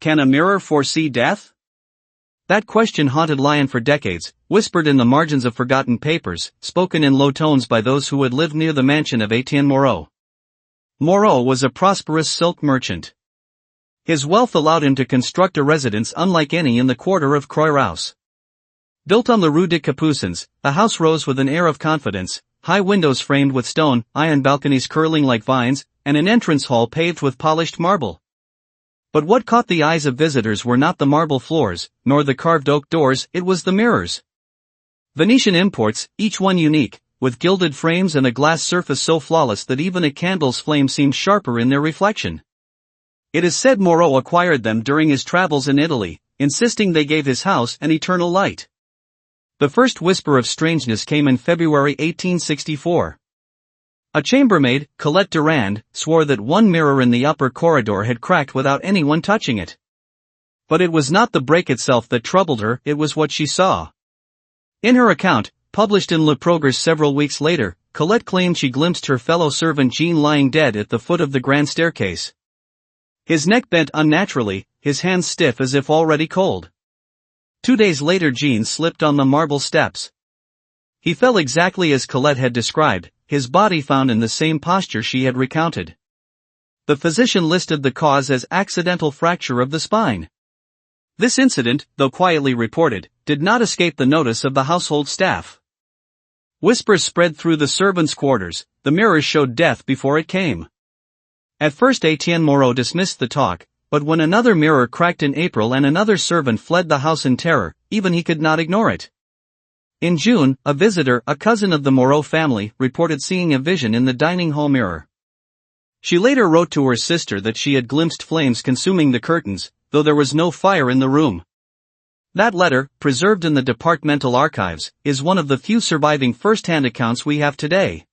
Can a mirror foresee death? That question haunted Lyon for decades, whispered in the margins of forgotten papers, spoken in low tones by those who had lived near the mansion of Etienne Moreau. Moreau was a prosperous silk merchant. His wealth allowed him to construct a residence unlike any in the quarter of Croix-Rousse. Built on the Rue des Capucines, the house rose with an air of confidence, high windows framed with stone, iron balconies curling like vines, and an entrance hall paved with polished marble. But what caught the eyes of visitors were not the marble floors, nor the carved oak doors, it was the mirrors. Venetian imports, each one unique, with gilded frames and a glass surface so flawless that even a candle's flame seemed sharper in their reflection. It is said Moreau acquired them during his travels in Italy, insisting they gave his house an eternal light. The first whisper of strangeness came in February 1864. A chambermaid, Colette Durand, swore that one mirror in the upper corridor had cracked without anyone touching it. But it was not the break itself that troubled her, it was what she saw. In her account, published in Le Progrès several weeks later, Colette claimed she glimpsed her fellow servant Jean lying dead at the foot of the grand staircase. His neck bent unnaturally, his hands stiff as if already cold. 2 days later Jean slipped on the marble steps. He fell exactly as Colette had described, his body found in the same posture she had recounted. The physician listed the cause as accidental fracture of the spine. This incident, though quietly reported, did not escape the notice of the household staff. Whispers spread through the servants' quarters, the mirrors showed death before it came. At first Etienne Moreau dismissed the talk, but when another mirror cracked in April and another servant fled the house in terror, even he could not ignore it. In June, a visitor, a cousin of the Moreau family, reported seeing a vision in the dining hall mirror. She later wrote to her sister that she had glimpsed flames consuming the curtains, though there was no fire in the room. That letter, preserved in the departmental archives, is one of the few surviving first-hand accounts we have today.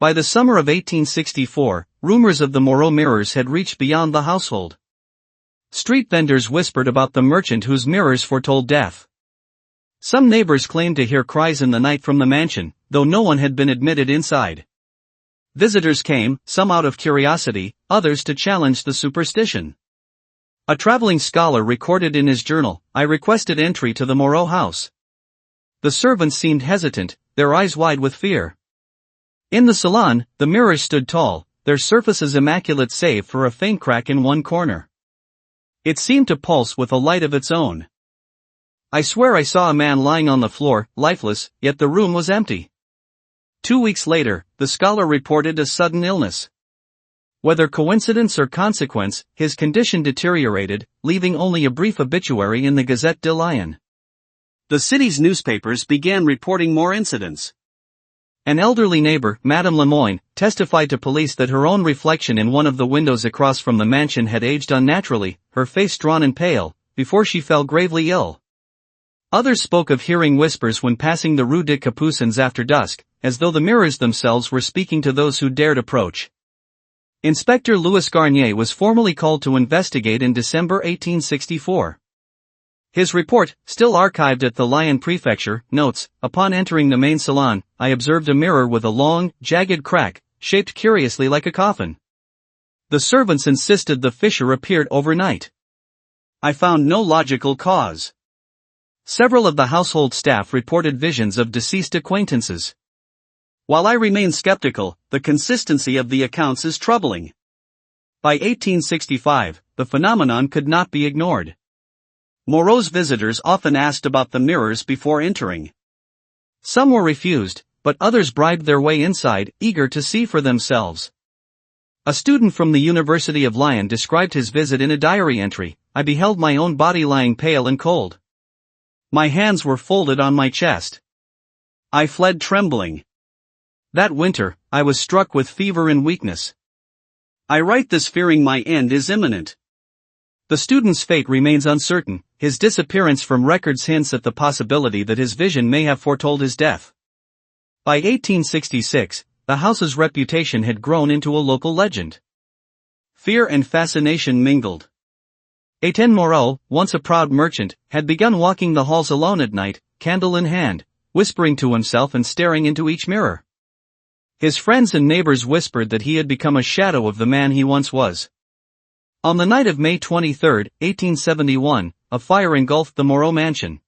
By the summer of 1864, rumors of the Moreau mirrors had reached beyond the household. Street vendors whispered about the merchant whose mirrors foretold death. Some neighbors claimed to hear cries in the night from the mansion, though no one had been admitted inside. Visitors came, some out of curiosity, others to challenge the superstition. A traveling scholar recorded in his journal, "I requested entry to the Moreau house. The servants seemed hesitant, their eyes wide with fear. In the salon, the mirrors stood tall, their surfaces immaculate save for a faint crack in one corner. It seemed to pulse with a light of its own. I swear I saw a man lying on the floor, lifeless, yet the room was empty." 2 weeks later, the scholar reported a sudden illness. Whether coincidence or consequence, his condition deteriorated, leaving only a brief obituary in the Gazette de Lyon. The city's newspapers began reporting more incidents. An elderly neighbor, Madame Lemoyne, testified to police that her own reflection in one of the windows across from the mansion had aged unnaturally, her face drawn and pale, before she fell gravely ill. Others spoke of hearing whispers when passing the Rue des Capucines after dusk, as though the mirrors themselves were speaking to those who dared approach. Inspector Louis Garnier was formally called to investigate in December 1864. His report, still archived at the Lyon Prefecture, notes, "Upon entering the main salon, I observed a mirror with a long, jagged crack, shaped curiously like a coffin. The servants insisted the fissure appeared overnight. I found no logical cause." Several of the household staff reported visions of deceased acquaintances. While I remain skeptical, the consistency of the accounts is troubling. By 1865, the phenomenon could not be ignored. Moreau's visitors often asked about the mirrors before entering. Some were refused, but others bribed their way inside, eager to see for themselves. A student from the University of Lyon described his visit in a diary entry, "I beheld my own body lying pale and cold. My hands were folded on my chest. I fled trembling. That winter, I was struck with fever and weakness. I write this fearing my end is imminent." The student's fate remains uncertain, his disappearance from records hints at the possibility that his vision may have foretold his death. By 1866, the house's reputation had grown into a local legend. Fear and fascination mingled. Etienne Moreau, once a proud merchant, had begun walking the halls alone at night, candle in hand, whispering to himself and staring into each mirror. His friends and neighbors whispered that he had become a shadow of the man he once was. On the night of May 23, 1871, a fire engulfed the Moreau mansion.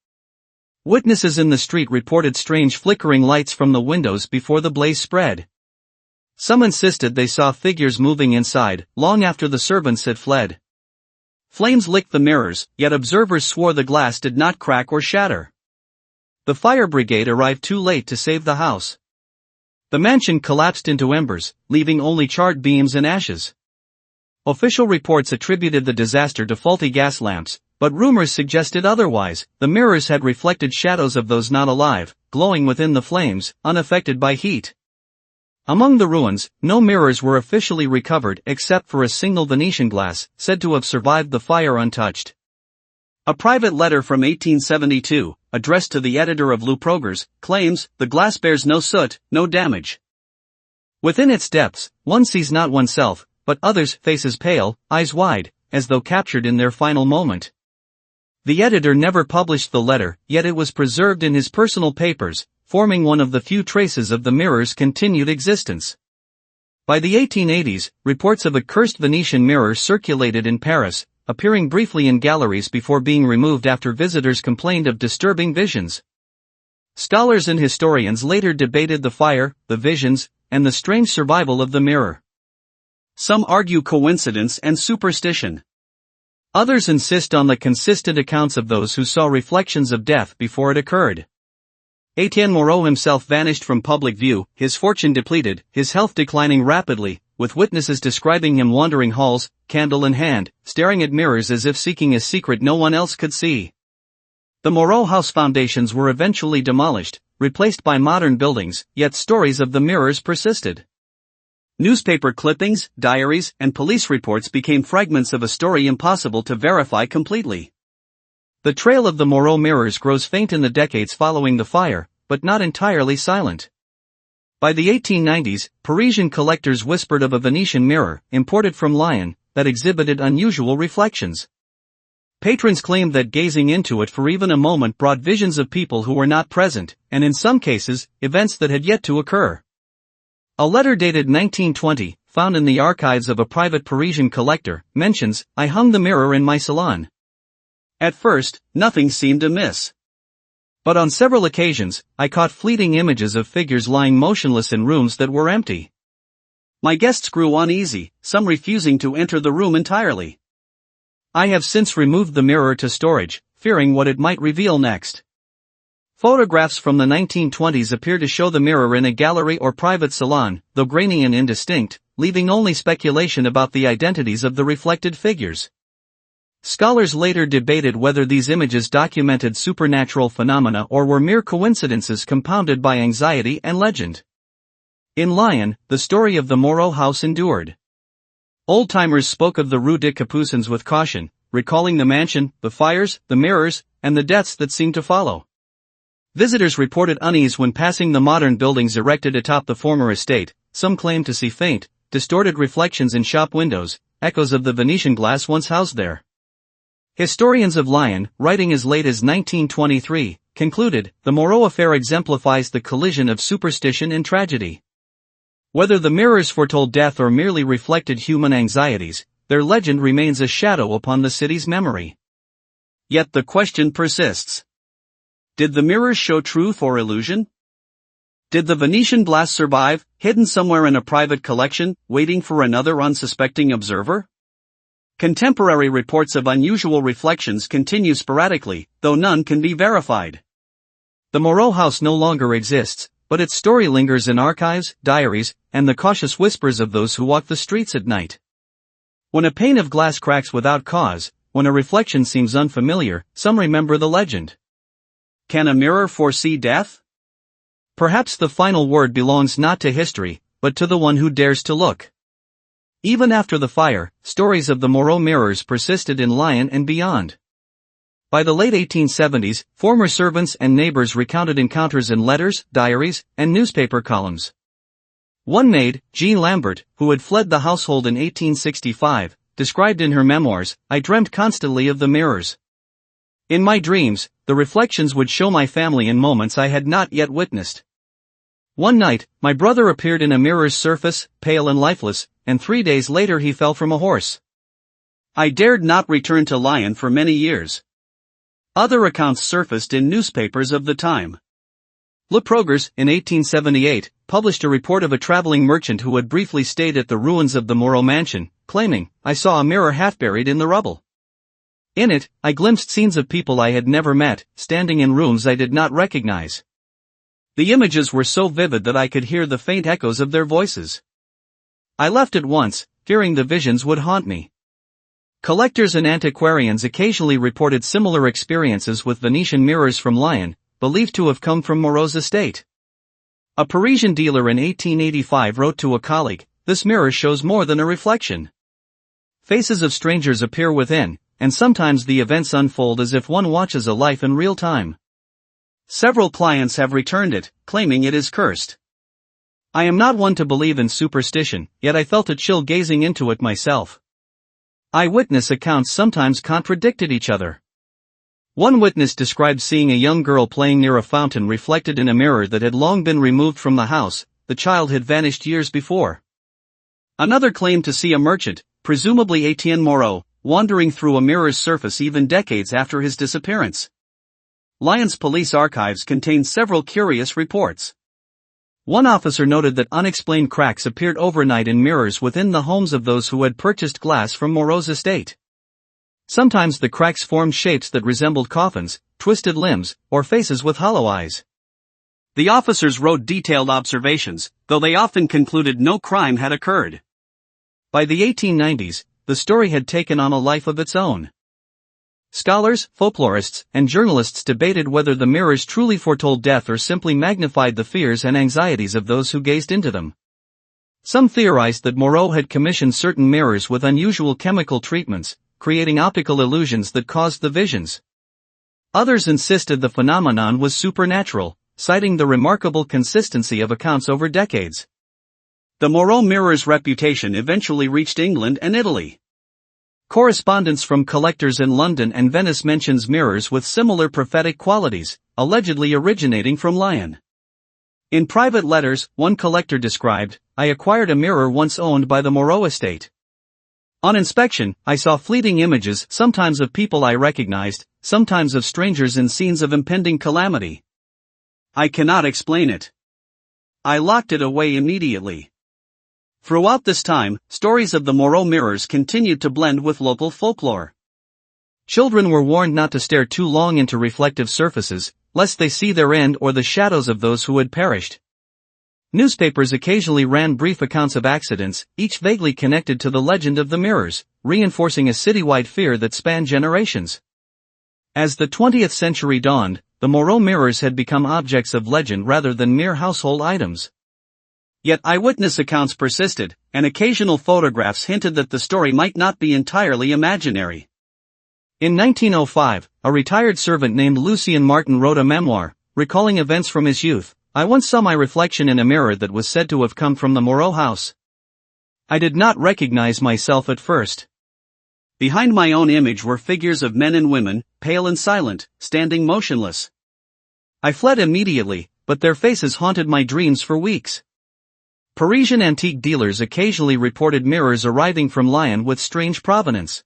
Witnesses in the street reported strange flickering lights from the windows before the blaze spread. Some insisted they saw figures moving inside, long after the servants had fled. Flames licked the mirrors, yet observers swore the glass did not crack or shatter. The fire brigade arrived too late to save the house. The mansion collapsed into embers, leaving only charred beams and ashes. Official reports attributed the disaster to faulty gas lamps, but rumors suggested otherwise. The mirrors had reflected shadows of those not alive, glowing within the flames, unaffected by heat. Among the ruins, no mirrors were officially recovered except for a single Venetian glass, said to have survived the fire untouched. A private letter from 1872, addressed to the editor of Le Progrès, claims, "The glass bears no soot, no damage." Within its depths, one sees not oneself, but others, faces pale, eyes wide, as though captured in their final moment. The editor never published the letter, yet it was preserved in his personal papers, forming one of the few traces of the mirror's continued existence. By the 1880s, reports of a cursed Venetian mirror circulated in Paris, appearing briefly in galleries before being removed after visitors complained of disturbing visions. Scholars and historians later debated the fire, the visions, and the strange survival of the mirror. Some argue coincidence and superstition. Others insist on the consistent accounts of those who saw reflections of death before it occurred. Etienne Moreau himself vanished from public view, his fortune depleted, his health declining rapidly, with witnesses describing him wandering halls, candle in hand, staring at mirrors as if seeking a secret no one else could see. The Moreau house foundations were eventually demolished, replaced by modern buildings, yet stories of the mirrors persisted. Newspaper clippings, diaries, and police reports became fragments of a story impossible to verify completely. The trail of the Moreau mirrors grows faint in the decades following the fire, but not entirely silent. By the 1890s, Parisian collectors whispered of a Venetian mirror, imported from Lyon, that exhibited unusual reflections. Patrons claimed that gazing into it for even a moment brought visions of people who were not present, and in some cases, events that had yet to occur. A letter dated 1920, found in the archives of a private Parisian collector, mentions, "I hung the mirror in my salon. At first, nothing seemed amiss. But on several occasions, I caught fleeting images of figures lying motionless in rooms that were empty. My guests grew uneasy, some refusing to enter the room entirely. I have since removed the mirror to storage, fearing what it might reveal next." Photographs from the 1920s appear to show the mirror in a gallery or private salon, though grainy and indistinct, leaving only speculation about the identities of the reflected figures. Scholars later debated whether these images documented supernatural phenomena or were mere coincidences compounded by anxiety and legend. In Lyon, the story of the Moreau house endured. Old-timers spoke of the Rue des Capucines with caution, recalling the mansion, the fires, the mirrors, and the deaths that seemed to follow. Visitors reported unease when passing the modern buildings erected atop the former estate. Some claimed to see faint, distorted reflections in shop windows, echoes of the Venetian glass once housed there. Historians of Lyon, writing as late as 1923, concluded, the Moreau affair exemplifies the collision of superstition and tragedy. Whether the mirrors foretold death or merely reflected human anxieties, their legend remains a shadow upon the city's memory. Yet the question persists. Did the mirrors show truth or illusion? Did the Venetian glass survive, hidden somewhere in a private collection, waiting for another unsuspecting observer? Contemporary reports of unusual reflections continue sporadically, though none can be verified. The Moreau house no longer exists, but its story lingers in archives, diaries, and the cautious whispers of those who walk the streets at night. When a pane of glass cracks without cause, when a reflection seems unfamiliar, some remember the legend. Can a mirror foresee death? Perhaps the final word belongs not to history, but to the one who dares to look. Even after the fire, stories of the Moreau mirrors persisted in Lyon and beyond. By the late 1870s, former servants and neighbors recounted encounters in letters, diaries, and newspaper columns. One maid, Jean Lambert, who had fled the household in 1865, described in her memoirs, "I dreamt constantly of the mirrors. In my dreams, the reflections would show my family in moments I had not yet witnessed. One night, my brother appeared in a mirror's surface, pale and lifeless, and 3 days later he fell from a horse. I dared not return to Lyon for many years. Other accounts surfaced in newspapers of the time. Le Progrès, in 1878, published a report of a traveling merchant who had briefly stayed at the ruins of the Moreau mansion, claiming, "I saw a mirror half buried in the rubble. In it, I glimpsed scenes of people I had never met, standing in rooms I did not recognize. The images were so vivid that I could hear the faint echoes of their voices. I left at once, fearing the visions would haunt me." Collectors and antiquarians occasionally reported similar experiences with Venetian mirrors from Lyon, believed to have come from Moreau's estate. A Parisian dealer in 1885 wrote to a colleague, "This mirror shows more than a reflection. Faces of strangers appear within, and sometimes the events unfold as if one watches a life in real time." Several clients have returned it, claiming it is cursed. I am not one to believe in superstition, yet I felt a chill gazing into it myself. Eyewitness accounts sometimes contradicted each other. One witness described seeing a young girl playing near a fountain reflected in a mirror that had long been removed from the house. The child had vanished years before. Another claimed to see a merchant, presumably Etienne Moreau, wandering through a mirror's surface even decades after his disappearance. Lyon's police archives contain several curious reports. One officer noted that unexplained cracks appeared overnight in mirrors within the homes of those who had purchased glass from Moreau's estate. Sometimes the cracks formed shapes that resembled coffins, twisted limbs, or faces with hollow eyes. The officers wrote detailed observations, though they often concluded no crime had occurred. By the 1890s, the story had taken on a life of its own. Scholars, folklorists, and journalists debated whether the mirrors truly foretold death or simply magnified the fears and anxieties of those who gazed into them. Some theorized that Moreau had commissioned certain mirrors with unusual chemical treatments, creating optical illusions that caused the visions. Others insisted the phenomenon was supernatural, citing the remarkable consistency of accounts over decades. The Moreau mirror's reputation eventually reached England and Italy. Correspondence from collectors in London and Venice mentions mirrors with similar prophetic qualities, allegedly originating from Lyon. In private letters, one collector described, "I acquired a mirror once owned by the Moreau estate. On inspection, I saw fleeting images, sometimes of people I recognized, sometimes of strangers in scenes of impending calamity. I cannot explain it. I locked it away immediately." Throughout this time, stories of the Moreau mirrors continued to blend with local folklore. Children were warned not to stare too long into reflective surfaces, lest they see their end or the shadows of those who had perished. Newspapers occasionally ran brief accounts of accidents, each vaguely connected to the legend of the mirrors, reinforcing a citywide fear that spanned generations. As the 20th century dawned, the Moreau mirrors had become objects of legend rather than mere household items. Yet eyewitness accounts persisted, and occasional photographs hinted that the story might not be entirely imaginary. In 1905, a retired servant named Lucien Martin wrote a memoir, recalling events from his youth. "I once saw my reflection in a mirror that was said to have come from the Moreau house. I did not recognize myself at first. Behind my own image were figures of men and women, pale and silent, standing motionless. I fled immediately, but their faces haunted my dreams for weeks." Parisian antique dealers occasionally reported mirrors arriving from Lyon with strange provenance.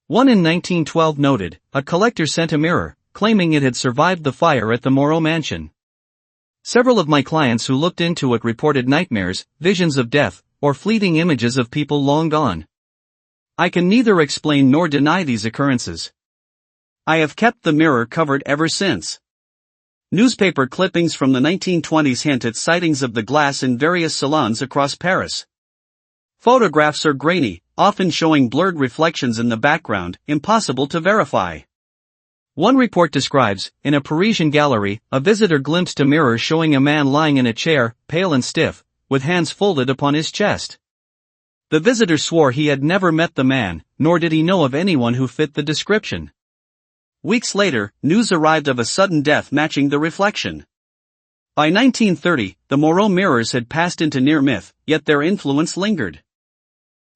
One in 1912 noted, "A collector sent a mirror, claiming it had survived the fire at the Moreau mansion. Several of my clients who looked into it reported nightmares, visions of death, or fleeting images of people long gone. I can neither explain nor deny these occurrences. I have kept the mirror covered ever since." Newspaper clippings from the 1920s hint at sightings of the glass in various salons across Paris. Photographs are grainy, often showing blurred reflections in the background, impossible to verify. One report describes, in a Parisian gallery, a visitor glimpsed a mirror showing a man lying in a chair, pale and stiff, with hands folded upon his chest. The visitor swore he had never met the man, nor did he know of anyone who fit the description. Weeks later, news arrived of a sudden death matching the reflection. By 1930, the Moreau mirrors had passed into near myth, yet their influence lingered.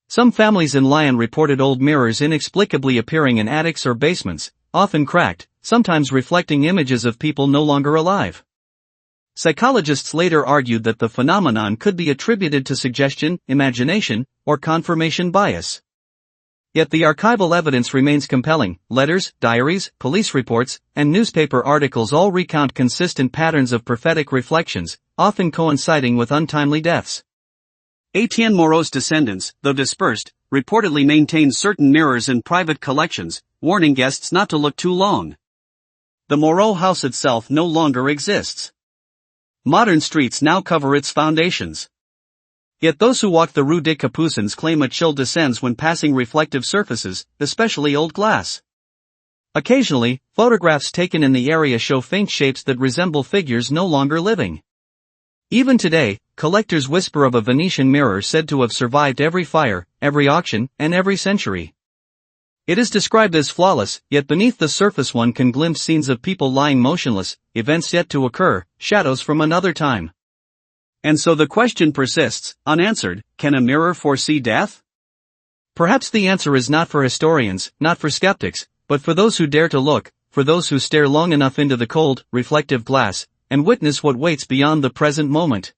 Some families in Lyon reported old mirrors inexplicably appearing in attics or basements, often cracked, sometimes reflecting images of people no longer alive. Psychologists later argued that the phenomenon could be attributed to suggestion, imagination, or confirmation bias. Yet the archival evidence remains compelling. Letters, diaries, police reports, and newspaper articles all recount consistent patterns of prophetic reflections, often coinciding with untimely deaths. Etienne Moreau's descendants, though dispersed, reportedly maintain certain mirrors in private collections, warning guests not to look too long. The Moreau house itself no longer exists. Modern streets now cover its foundations. Yet those who walk the Rue des Capucines claim a chill descends when passing reflective surfaces, especially old glass. Occasionally, photographs taken in the area show faint shapes that resemble figures no longer living. Even today, collectors whisper of a Venetian mirror said to have survived every fire, every auction, and every century. It is described as flawless, yet beneath the surface one can glimpse scenes of people lying motionless, events yet to occur, shadows from another time. And so the question persists, unanswered, can a mirror foresee death? Perhaps the answer is not for historians, not for skeptics, but for those who dare to look, for those who stare long enough into the cold, reflective glass, and witness what waits beyond the present moment.